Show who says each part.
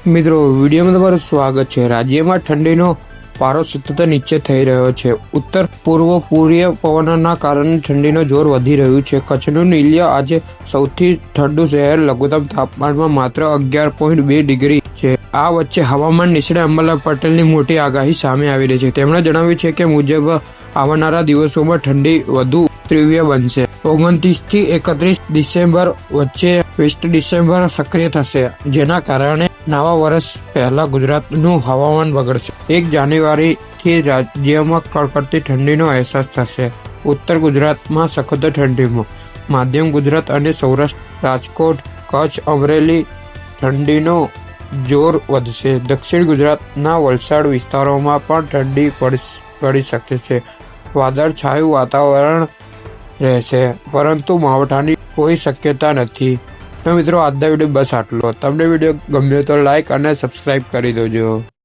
Speaker 1: મિત્રો વિડીયોમાં તમારું સ્વાગત છે। રાજ્યમાં ઠંડીનો પારો સતત નીચે થઈ રહ્યો છે। ઉત્તર પૂર્વ પૂર્વીય પવનના કારણે ઠંડીનો જોર વધી રહ્યું છે। કચ્છનું નીલિયા આજે સૌથી ઠંડુ શહેર લઘુત્તમ તાપમાનમાં માત્ર 11.2 ડિગ્રી છે। આ વચ્ચે હવામાન નિષ્ણાત અંબાલાલ પટેલની મોટી આગાહી સામે આવી રહી છે। તેમણે જણાવ્યું છે કે મુજબ આવનારા દિવસોમાં ઠંડી વધુ તીવ્ર બનશે। 29 થી 31 ડિસેમ્બર વચ્ચે વેસ્ટ ડિસ્ટર્બન્સ સક્રિય થશે, જેના કારણે નવા વર્ષ પહેલા ગુજરાતનું હવામાન બગડશે। 1 જાન્યુઆરીથી રાજ્યમાં કડકડતી ઠંડીનો અહેસાસ થશે। ઉત્તર ગુજરાતમાં સખત ઠંડીમાં, મધ્ય ગુજરાત અને સૌરાષ્ટ્ર, રાજકોટ, કચ્છ, અમરેલી ઠંડીનો જોર વધશે। દક્ષિણ ગુજરાતના વલસાડ વિસ્તારોમાં પણ ઠંડી પડી શકે છે। વાદળછાયું વાતાવરણ રહેશે, પરંતુ માવઠાની કોઈ શક્યતા નથી। તો મિત્રો, આજના વિડીયો બસ આટલો। તમને વિડીયો ગમ્યો તો લાઈક અને સબસ્ક્રાઈબ કરી દેજો।